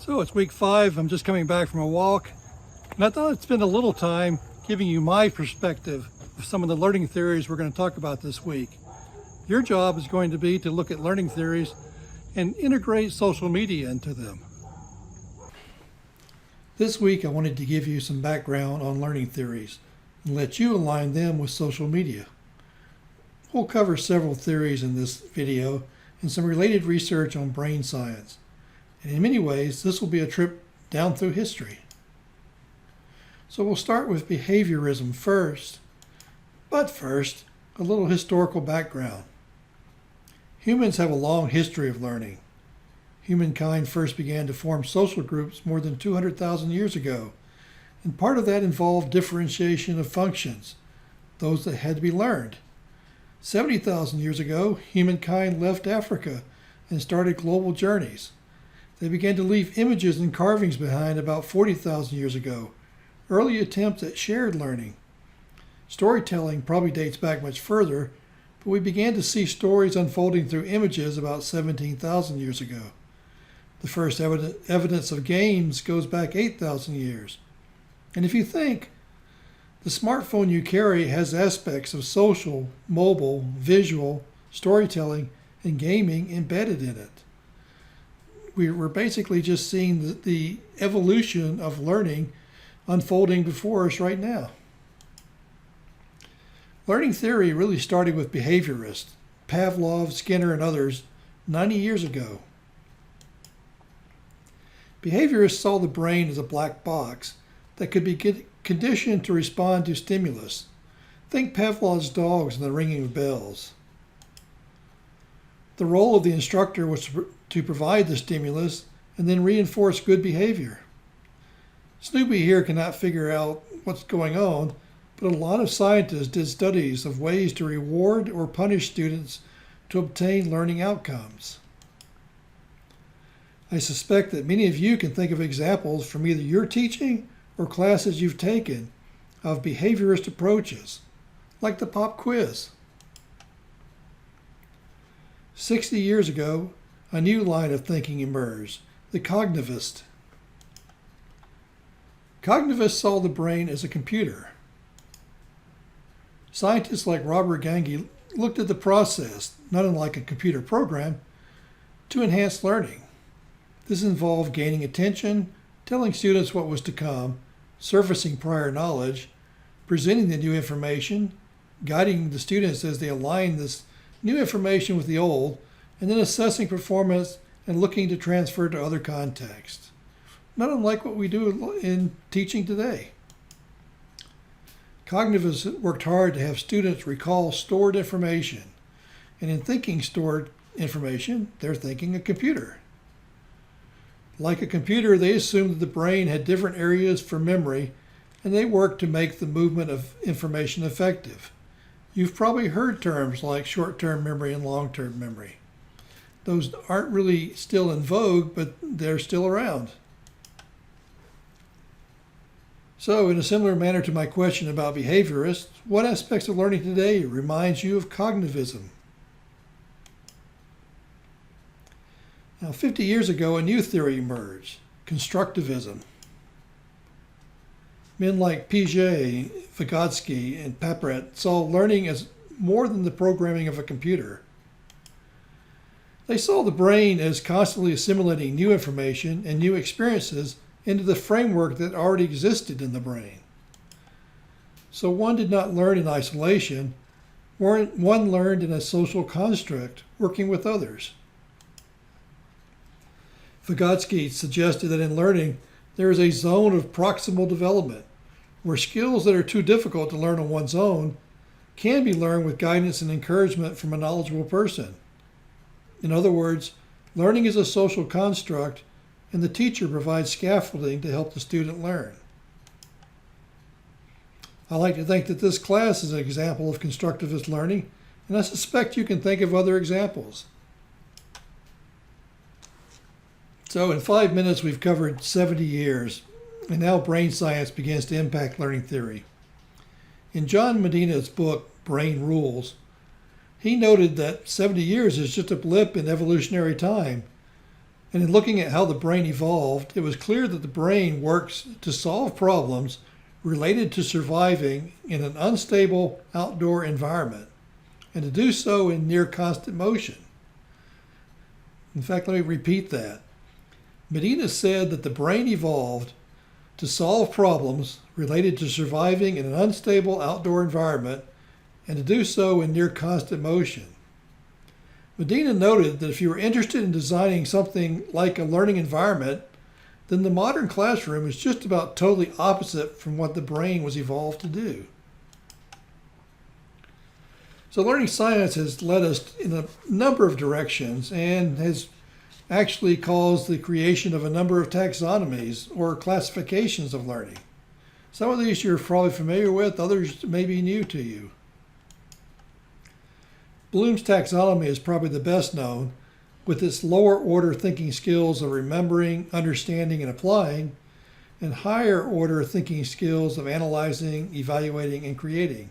So it's week 5. I'm just coming back from a walk, and I thought I'd spend a little time giving you my perspective of some of the learning theories we're going to talk about this week. Your job is going to be to look at learning theories and integrate social media into them. This week I wanted to give you some background on learning theories and let you align them with social media. We'll cover several theories in this video and some related research on brain science. And in many ways, this will be a trip down through history. So we'll start with behaviorism first. But first, a little historical background. Humans have a long history of learning. Humankind first began to form social groups more than 200,000 years ago, and part of that involved differentiation of functions, those that had to be learned. 70,000 years ago, humankind left Africa and started global journeys. They began to leave images and carvings behind about 40,000 years ago, early attempts at shared learning. Storytelling probably dates back much further, but we began to see stories unfolding through images about 17,000 years ago. The first evidence of games goes back 8,000 years. And if you think, the smartphone you carry has aspects of social, mobile, visual, storytelling, and gaming embedded in it. We're basically just seeing the evolution of learning unfolding before us right now. Learning theory really started with behaviorists, Pavlov, Skinner, and others 90 years ago. Behaviorists saw the brain as a black box that could be conditioned to respond to stimulus. Think Pavlov's dogs and the ringing of bells. The role of the instructor was to provide the stimulus and then reinforce good behavior. Snoopy here cannot figure out what's going on, but a lot of scientists did studies of ways to reward or punish students to obtain learning outcomes. I suspect that many of you can think of examples from either your teaching or classes you've taken of behaviorist approaches, like the pop quiz. 60 years ago, a new line of thinking emerged, the cognitivist. Cognitivists saw the brain as a computer. Scientists like Robert Gange looked at the process, not unlike a computer program, to enhance learning. This involved gaining attention, telling students what was to come, surfacing prior knowledge, presenting the new information, guiding the students as they align this new information with the old, and then assessing performance and looking to transfer to other contexts. Not unlike what we do in teaching today. Cognitivists worked hard to have students recall stored information, and in thinking stored information, they're thinking a computer. Like a computer, they assumed that the brain had different areas for memory, and they worked to make the movement of information effective. You've probably heard terms like short-term memory and long-term memory. Those aren't really still in vogue, but they're still around. So, in a similar manner to my question about behaviorists, what aspects of learning today reminds you of cognitivism? Now, 50 years ago, a new theory emerged, constructivism. Men like Piaget, Vygotsky, and Papert saw learning as more than the programming of a computer. They saw the brain as constantly assimilating new information and new experiences into the framework that already existed in the brain. So one did not learn in isolation, one learned in a social construct, working with others. Vygotsky suggested that in learning, there is a zone of proximal development, where skills that are too difficult to learn on one's own can be learned with guidance and encouragement from a knowledgeable person. In other words, learning is a social construct, and the teacher provides scaffolding to help the student learn. I like to think that this class is an example of constructivist learning, and I suspect you can think of other examples. So in 5 minutes, we've covered 70 years, and now brain science begins to impact learning theory. In John Medina's book, Brain Rules, he noted that 70 years is just a blip in evolutionary time, And in looking at how the brain evolved, it was clear that the brain works to solve problems related to surviving in an unstable outdoor environment, and to do so in near constant motion. In fact, let me repeat that. Medina said that the brain evolved to solve problems related to surviving in an unstable outdoor environment, and to do so in near constant motion. Medina noted that if you were interested in designing something like a learning environment, then the modern classroom is just about totally opposite from what the brain was evolved to do. So learning science has led us in a number of directions and has actually caused the creation of a number of taxonomies or classifications of learning. Some of these you're probably familiar with, others may be new to you. Bloom's taxonomy is probably the best known, with its lower order thinking skills of remembering, understanding, and applying, and higher order thinking skills of analyzing, evaluating, and creating.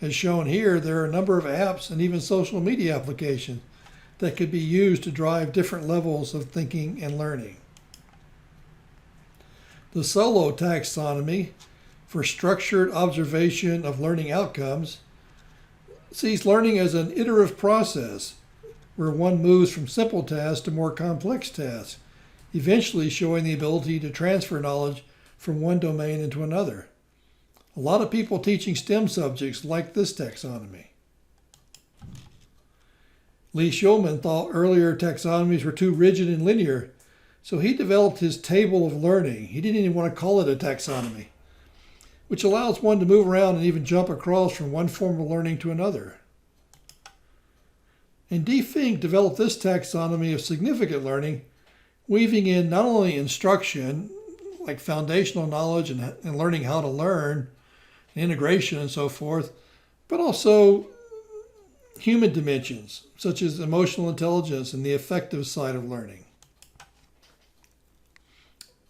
As shown here, there are a number of apps and even social media applications that could be used to drive different levels of thinking and learning. The Solo taxonomy for structured observation of learning outcomes sees learning as an iterative process where one moves from simple tasks to more complex tasks, eventually showing the ability to transfer knowledge from one domain into another. A lot of people teaching STEM subjects like this taxonomy. Lee Shulman thought earlier taxonomies were too rigid and linear, so he developed his table of learning. He didn't even want to call it a taxonomy, which allows one to move around and even jump across from one form of learning to another. And D. Fink developed this taxonomy of significant learning, weaving in not only instruction, like foundational knowledge and learning how to learn, and integration and so forth, but also human dimensions, such as emotional intelligence and the affective side of learning.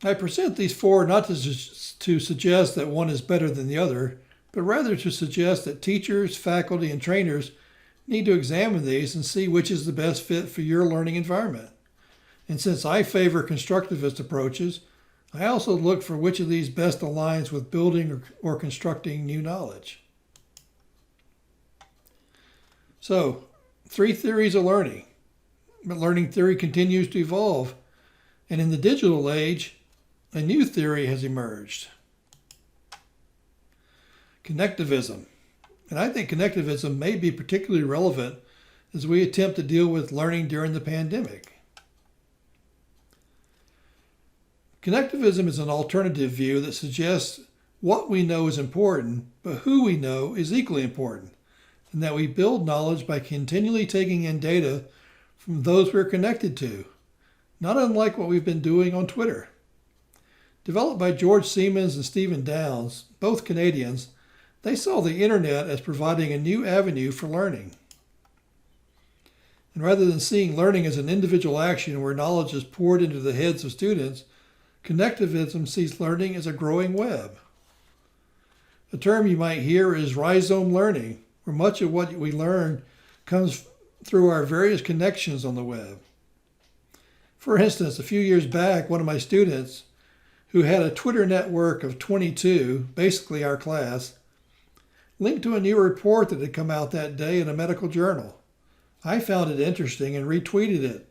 I present these four not to suggest that one is better than the other, but rather to suggest that teachers, faculty, and trainers need to examine these and see which is the best fit for your learning environment. And since I favor constructivist approaches, I also look for which of these best aligns with building or constructing new knowledge. So, 3 theories of learning. But learning theory continues to evolve, and in the digital age, a new theory has emerged. Connectivism. And I think connectivism may be particularly relevant as we attempt to deal with learning during the pandemic. Connectivism is an alternative view that suggests what we know is important, but who we know is equally important, and that we build knowledge by continually taking in data from those we're connected to, not unlike what we've been doing on Twitter. Developed by George Siemens and Stephen Downes, both Canadians, they saw the internet as providing a new avenue for learning. And rather than seeing learning as an individual action where knowledge is poured into the heads of students, connectivism sees learning as a growing web. A term you might hear is rhizome learning, where much of what we learn comes through our various connections on the web. For instance, a few years back, one of my students, who had a Twitter network of 22, basically our class, linked to a new report that had come out that day in a medical journal. I found it interesting and retweeted it,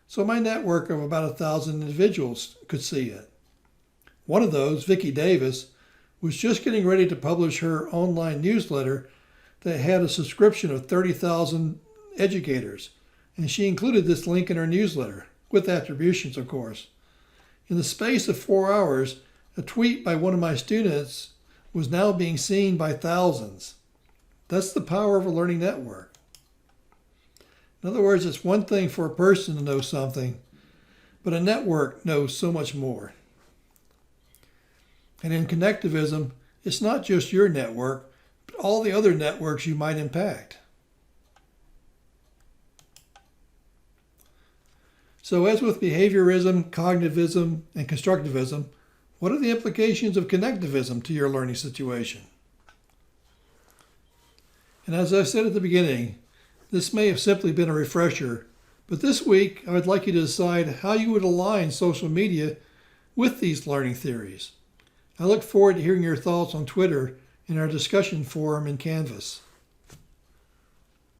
so my network of about 1,000 individuals could see it. One of those, Vicki Davis, was just getting ready to publish her online newsletter that had a subscription of 30,000 educators, and she included this link in her newsletter, with attributions, of course. In the space of 4 hours, a tweet by one of my students was now being seen by thousands. That's the power of a learning network. In other words, it's one thing for a person to know something, but a network knows so much more. And in connectivism, it's not just your network, but all the other networks you might impact. So as with behaviorism, cognitivism, and constructivism, what are the implications of connectivism to your learning situation? And as I said at the beginning, this may have simply been a refresher, But this week, I would like you to decide how you would align social media with these learning theories. I look forward to hearing your thoughts on Twitter in our discussion forum in Canvas.